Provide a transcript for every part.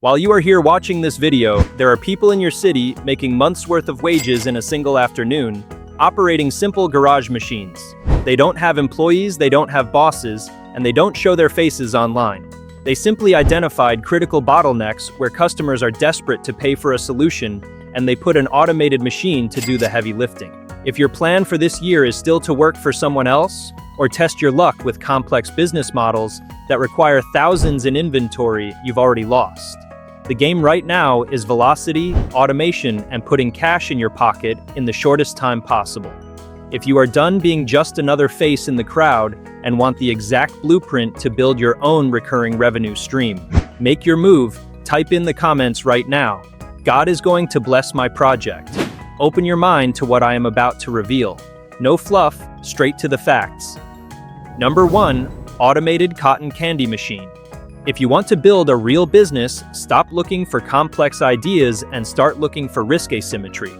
While you are here watching this video, there are people in your city making months' worth of wages in a single afternoon, operating simple garage machines. They don't have employees, they don't have bosses, and they don't show their faces online. They simply identified critical bottlenecks where customers are desperate to pay for a solution, and they put an automated machine to do the heavy lifting. If your plan for this year is still to work for someone else, or test your luck with complex business models that require thousands in inventory, you've already lost. The game right now is velocity, automation, and putting cash in your pocket in the shortest time possible. If you are done being just another face in the crowd and want the exact blueprint to build your own recurring revenue stream, make your move. Type in the comments right now. God is going to bless my project. Open your mind to what I am about to reveal. No fluff, straight to the facts. Number 1, automated cotton candy machine. If you want to build a real business, stop looking for complex ideas and start looking for risk asymmetry.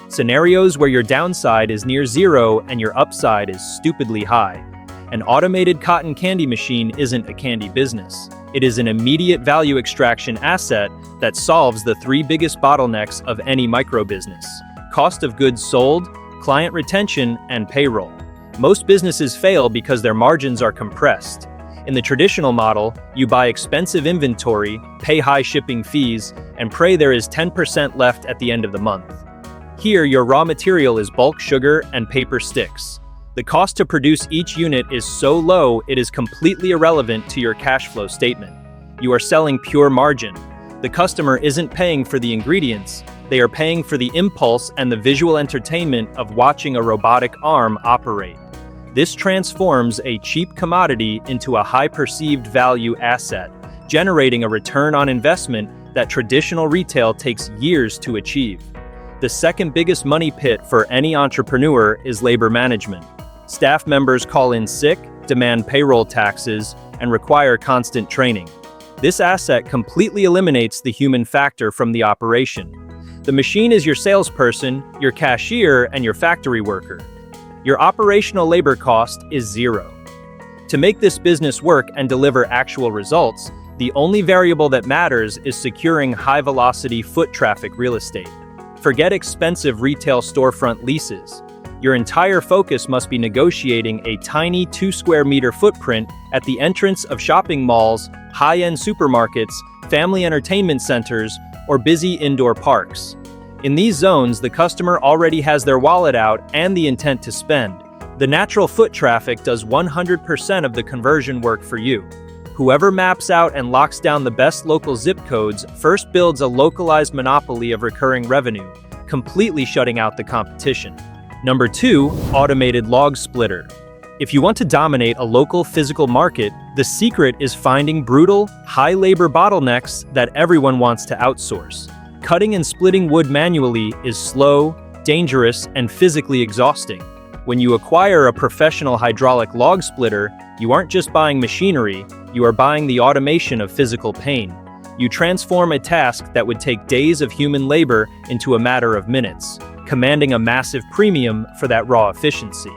Scenarios where your downside is near zero and your upside is stupidly high. An automated cotton candy machine isn't a candy business. It is an immediate value extraction asset that solves the 3 biggest bottlenecks of any micro business: cost of goods sold, client retention, and payroll. Most businesses fail because their margins are compressed. In the traditional model, you buy expensive inventory, pay high shipping fees, and pray there is 10% left at the end of the month. Here, your raw material is bulk sugar and paper sticks. The cost to produce each unit is so low it is completely irrelevant to your cash flow statement. You are selling pure margin. The customer isn't paying for the ingredients, they are paying for the impulse and the visual entertainment of watching a robotic arm operate. This transforms a cheap commodity into a high perceived value asset, generating a return on investment that traditional retail takes years to achieve. The second biggest money pit for any entrepreneur is labor management. Staff members call in sick, demand payroll taxes, and require constant training. This asset completely eliminates the human factor from the operation. The machine is your salesperson, your cashier, and your factory worker. Your operational labor cost is zero. To make this business work and deliver actual results, the only variable that matters is securing high-velocity foot traffic real estate. Forget expensive retail storefront leases. Your entire focus must be negotiating a tiny 2-square-meter footprint at the entrance of shopping malls, high-end supermarkets, family entertainment centers, or busy indoor parks. In these zones, the customer already has their wallet out and the intent to spend. The natural foot traffic does 100% of the conversion work for you. Whoever maps out and locks down the best local zip codes first builds a localized monopoly of recurring revenue, completely shutting out the competition. Number 2, automated log splitter. If you want to dominate a local physical market, the secret is finding brutal, high labor bottlenecks that everyone wants to outsource. Cutting and splitting wood manually is slow, dangerous, and physically exhausting. When you acquire a professional hydraulic log splitter, you aren't just buying machinery, you are buying the automation of physical pain. You transform a task that would take days of human labor into a matter of minutes, commanding a massive premium for that raw efficiency.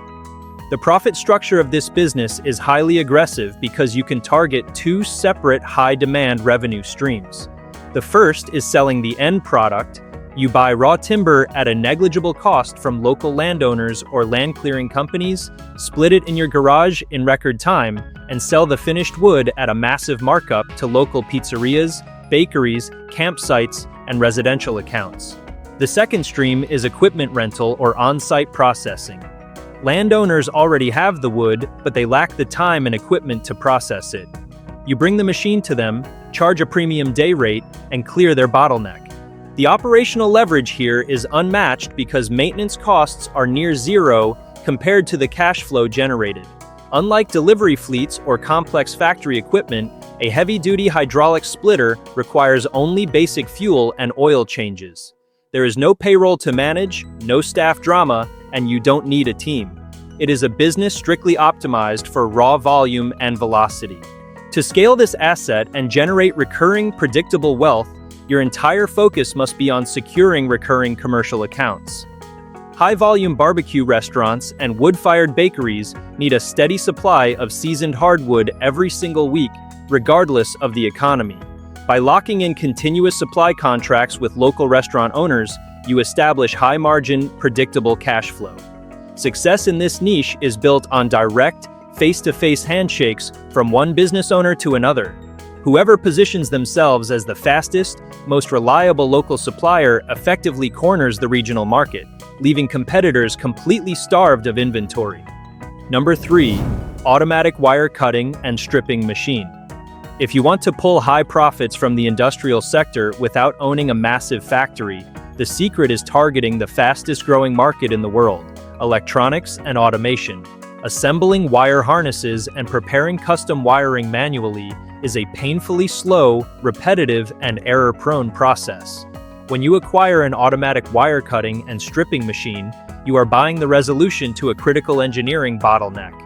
The profit structure of this business is highly aggressive because you can target 2 separate high-demand revenue streams. The first is selling the end product. You buy raw timber at a negligible cost from local landowners or land clearing companies, split it in your garage in record time, and sell the finished wood at a massive markup to local pizzerias, bakeries, campsites, and residential accounts. The second stream is equipment rental or on-site processing. Landowners already have the wood, but they lack the time and equipment to process it. You bring the machine to them, charge a premium day rate, and clear their bottleneck. The operational leverage here is unmatched because maintenance costs are near zero compared to the cash flow generated. Unlike delivery fleets or complex factory equipment, a heavy-duty hydraulic splitter requires only basic fuel and oil changes. There is no payroll to manage, no staff drama, and you don't need a team. It is a business strictly optimized for raw volume and velocity. To scale this asset and generate recurring, predictable wealth, your entire focus must be on securing recurring commercial accounts. High-volume barbecue restaurants and wood-fired bakeries need a steady supply of seasoned hardwood every single week, regardless of the economy. By locking in continuous supply contracts with local restaurant owners, you establish high-margin, predictable cash flow. Success in this niche is built on direct, face-to-face handshakes from one business owner to another. Whoever positions themselves as the fastest, most reliable local supplier effectively corners the regional market, leaving competitors completely starved of inventory. Number 3. Automatic wire cutting and stripping machine. If you want to pull high profits from the industrial sector without owning a massive factory, the secret is targeting the fastest-growing market in the world: electronics and automation. Assembling wire harnesses and preparing custom wiring manually is a painfully slow, repetitive, and error-prone process. When you acquire an automatic wire cutting and stripping machine, you are buying the resolution to a critical engineering bottleneck.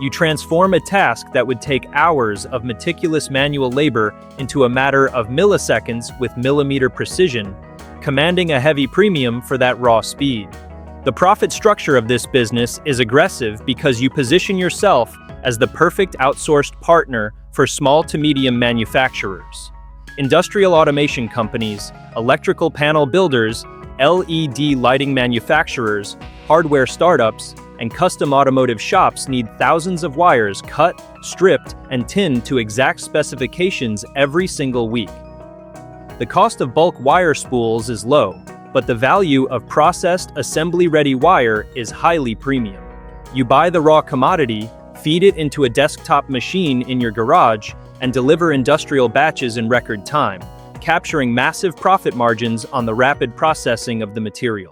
You transform a task that would take hours of meticulous manual labor into a matter of milliseconds with millimeter precision, commanding a heavy premium for that raw speed. The profit structure of this business is aggressive because you position yourself as the perfect outsourced partner for small to medium manufacturers. Industrial automation companies, electrical panel builders, LED lighting manufacturers, hardware startups, and custom automotive shops need thousands of wires cut, stripped, and tinned to exact specifications every single week. The cost of bulk wire spools is low, but the value of processed, assembly-ready wire is highly premium. You buy the raw commodity, feed it into a desktop machine in your garage, and deliver industrial batches in record time, capturing massive profit margins on the rapid processing of the material.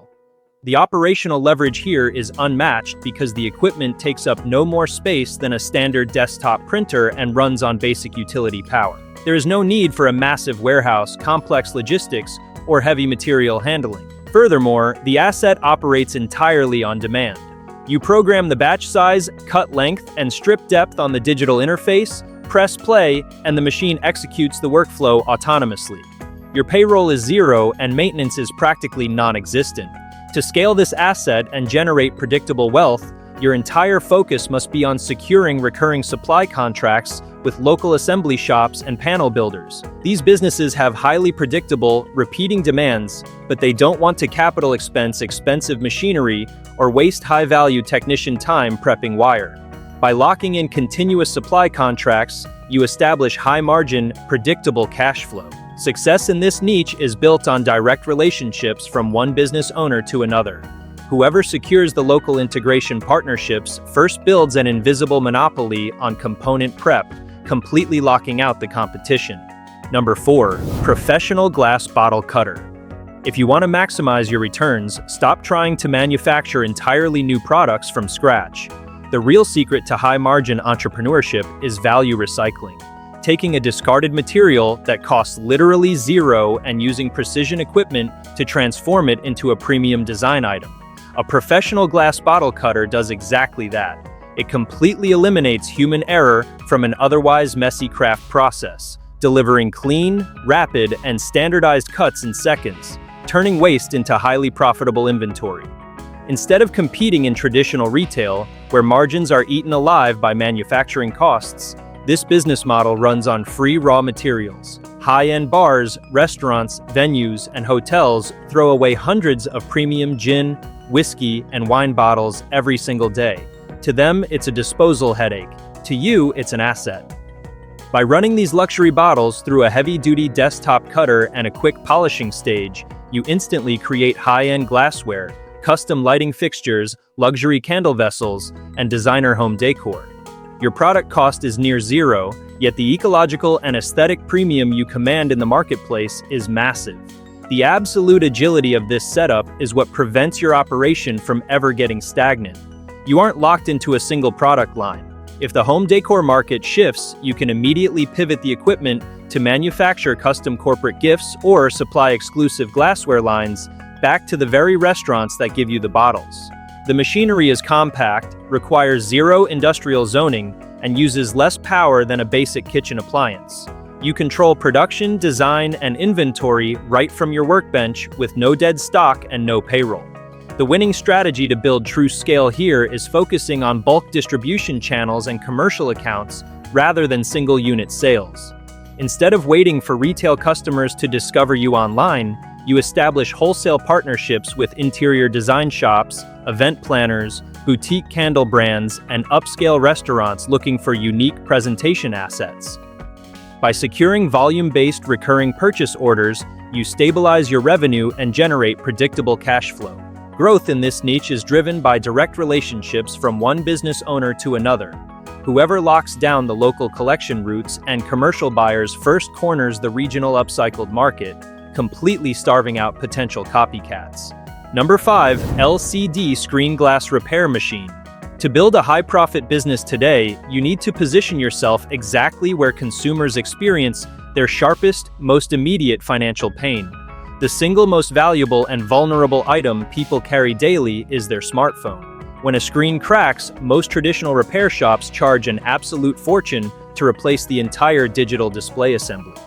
The operational leverage here is unmatched because the equipment takes up no more space than a standard desktop printer and runs on basic utility power. There is no need for a massive warehouse, complex logistics, or heavy material handling. Furthermore, the asset operates entirely on demand. You program the batch size, cut length, and strip depth on the digital interface, press play, and the machine executes the workflow autonomously. Your payroll is zero and maintenance is practically non-existent. To scale this asset and generate predictable wealth, your entire focus must be on securing recurring supply contracts with local assembly shops and panel builders. These businesses have highly predictable, repeating demands, but they don't want to capital expense expensive machinery or waste high-value technician time prepping wire. By locking in continuous supply contracts, you establish high-margin, predictable cash flow. Success in this niche is built on direct relationships from one business owner to another. Whoever secures the local integration partnerships first builds an invisible monopoly on component prep, completely locking out the competition. Number 4. Professional glass bottle cutter. If you want to maximize your returns, stop trying to manufacture entirely new products from scratch. The real secret to high-margin entrepreneurship is value recycling. Taking a discarded material that costs literally zero and using precision equipment to transform it into a premium design item. A professional glass bottle cutter does exactly that. It completely eliminates human error from an otherwise messy craft process, delivering clean, rapid, and standardized cuts in seconds, turning waste into highly profitable inventory. Instead of competing in traditional retail, where margins are eaten alive by manufacturing costs, this business model runs on free raw materials. High-end bars, restaurants, venues, and hotels throw away hundreds of premium gin, whiskey, and wine bottles every single day. To them, it's a disposal headache. To you, it's an asset. By running these luxury bottles through a heavy-duty desktop cutter and a quick polishing stage, you instantly create high-end glassware, custom lighting fixtures, luxury candle vessels, and designer home decor. Your product cost is near zero, yet the ecological and aesthetic premium you command in the marketplace is massive. The absolute agility of this setup is what prevents your operation from ever getting stagnant. You aren't locked into a single product line. If the home decor market shifts, you can immediately pivot the equipment to manufacture custom corporate gifts or supply exclusive glassware lines back to the very restaurants that give you the bottles. The machinery is compact, requires zero industrial zoning, and uses less power than a basic kitchen appliance. You control production, design, and inventory right from your workbench with no dead stock and no payroll. The winning strategy to build true scale here is focusing on bulk distribution channels and commercial accounts rather than single-unit sales. Instead of waiting for retail customers to discover you online, you establish wholesale partnerships with interior design shops, event planners, boutique candle brands, and upscale restaurants looking for unique presentation assets. By securing volume-based recurring purchase orders, you stabilize your revenue and generate predictable cash flow. Growth in this niche is driven by direct relationships from one business owner to another. Whoever locks down the local collection routes and commercial buyers first corners the regional upcycled market, completely starving out potential copycats. Number 5. LCD Screen Glass Repair Machine. To build a high-profit business today, you need to position yourself exactly where consumers experience their sharpest, most immediate financial pain. The single most valuable and vulnerable item people carry daily is their smartphone. When a screen cracks, most traditional repair shops charge an absolute fortune to replace the entire digital display assembly.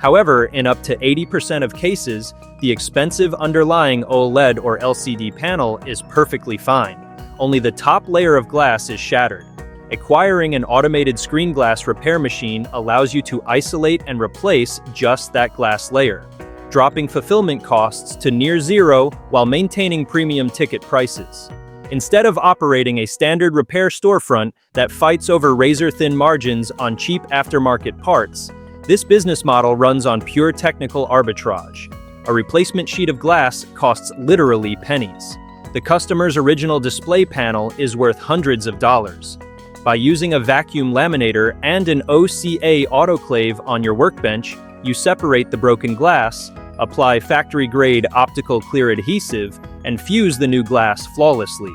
However, in up to 80% of cases, the expensive underlying OLED or LCD panel is perfectly fine. Only the top layer of glass is shattered. Acquiring an automated screen glass repair machine allows you to isolate and replace just that glass layer, dropping fulfillment costs to near zero while maintaining premium ticket prices. Instead of operating a standard repair storefront that fights over razor-thin margins on cheap aftermarket parts, this business model runs on pure technical arbitrage. A replacement sheet of glass costs literally pennies. The customer's original display panel is worth hundreds of dollars. By using a vacuum laminator and an OCA autoclave on your workbench, you separate the broken glass, apply factory-grade optical clear adhesive, and fuse the new glass flawlessly.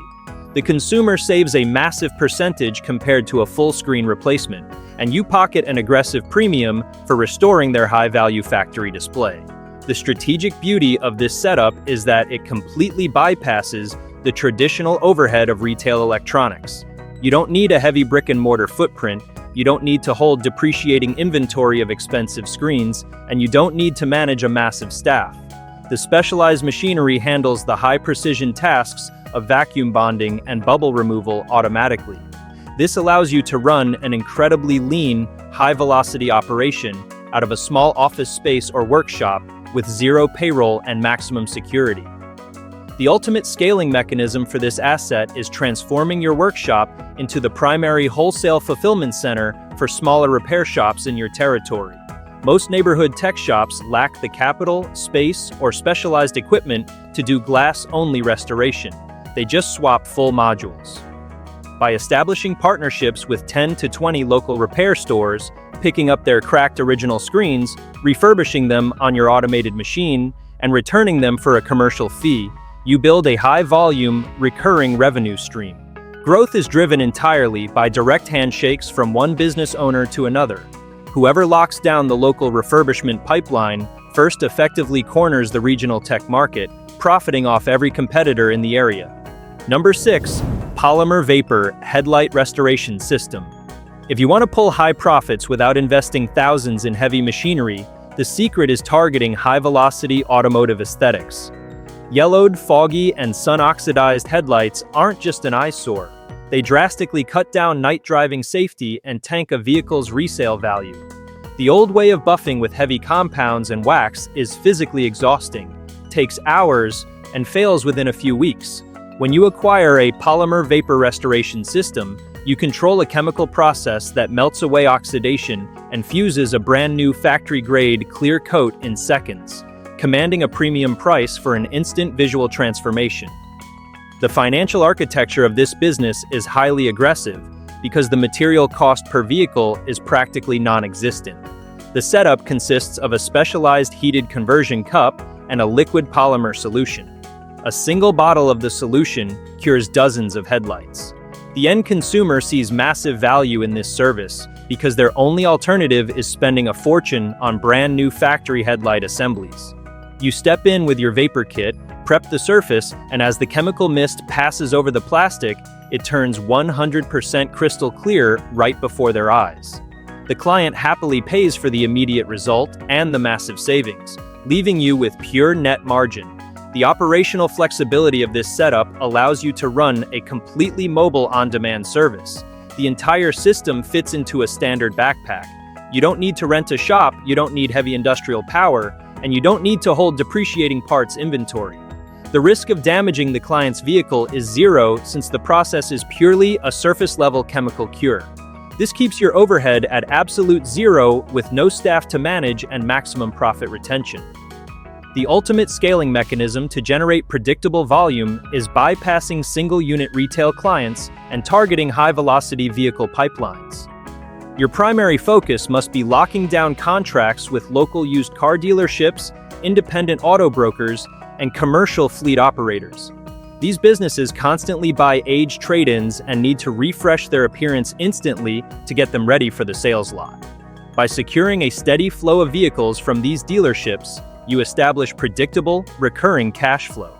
The consumer saves a massive percentage compared to a full-screen replacement, and you pocket an aggressive premium for restoring their high-value factory display. The strategic beauty of this setup is that it completely bypasses the traditional overhead of retail electronics. You don't need a heavy brick-and-mortar footprint, you don't need to hold depreciating inventory of expensive screens, and you don't need to manage a massive staff. The specialized machinery handles the high-precision tasks of vacuum bonding and bubble removal automatically. This allows you to run an incredibly lean, high-velocity operation out of a small office space or workshop with zero payroll and maximum security. The ultimate scaling mechanism for this asset is transforming your workshop into the primary wholesale fulfillment center for smaller repair shops in your territory. Most neighborhood tech shops lack the capital, space, or specialized equipment to do glass-only restoration. They just swap full modules. By establishing partnerships with 10 to 20 local repair stores, picking up their cracked original screens, refurbishing them on your automated machine, and returning them for a commercial fee, you build a high-volume, recurring revenue stream. Growth is driven entirely by direct handshakes from one business owner to another. Whoever locks down the local refurbishment pipeline first effectively corners the regional tech market, profiting off every competitor in the area. Number 6. Polymer Vapor Headlight Restoration System. If you want to pull high profits without investing thousands in heavy machinery, the secret is targeting high-velocity automotive aesthetics. Yellowed, foggy, and sun-oxidized headlights aren't just an eyesore. They drastically cut down night driving safety and tank a vehicle's resale value. The old way of buffing with heavy compounds and wax is physically exhausting, takes hours, and fails within a few weeks. When you acquire a polymer vapor restoration system, you control a chemical process that melts away oxidation and fuses a brand new factory-grade clear coat in seconds, commanding a premium price for an instant visual transformation. The financial architecture of this business is highly aggressive because the material cost per vehicle is practically non-existent. The setup consists of a specialized heated conversion cup and a liquid polymer solution. A single bottle of the solution cures dozens of headlights. The end consumer sees massive value in this service because their only alternative is spending a fortune on brand new factory headlight assemblies. You step in with your vapor kit, prep the surface, and as the chemical mist passes over the plastic, it turns 100% crystal clear right before their eyes. The client happily pays for the immediate result and the massive savings, leaving you with pure net margin. The operational flexibility of this setup allows you to run a completely mobile on-demand service. The entire system fits into a standard backpack, You don't need to rent a shop, you don't need heavy industrial power, and you don't need to hold depreciating parts inventory. The risk of damaging the client's vehicle is zero since the process is purely a surface-level chemical cure. This keeps your overhead at absolute zero with no staff to manage and maximum profit retention. The ultimate scaling mechanism to generate predictable volume is bypassing single-unit retail clients and targeting high-velocity vehicle pipelines. Your primary focus must be locking down contracts with local used car dealerships, independent auto brokers, and commercial fleet operators. These businesses constantly buy aged trade-ins and need to refresh their appearance instantly to get them ready for the sales lot. By securing a steady flow of vehicles from these dealerships, you establish predictable, recurring cash flow.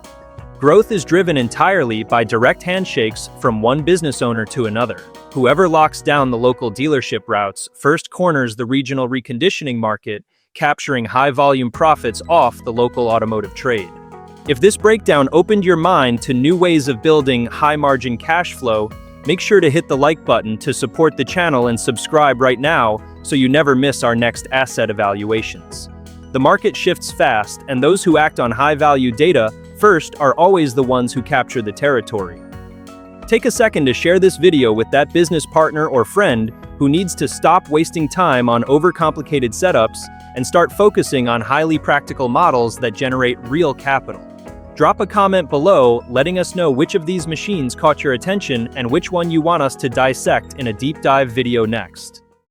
Growth is driven entirely by direct handshakes from one business owner to another. Whoever locks down the local dealership routes first corners the regional reconditioning market, capturing high-volume profits off the local automotive trade. If this breakdown opened your mind to new ways of building high-margin cash flow, make sure to hit the like button to support the channel and subscribe right now so you never miss our next asset evaluations. The market shifts fast, and those who act on high-value data first are always the ones who capture the territory. Take a second to share this video with that business partner or friend who needs to stop wasting time on overcomplicated setups and start focusing on highly practical models that generate real capital. Drop a comment below letting us know which of these machines caught your attention and which one you want us to dissect in a deep dive video next.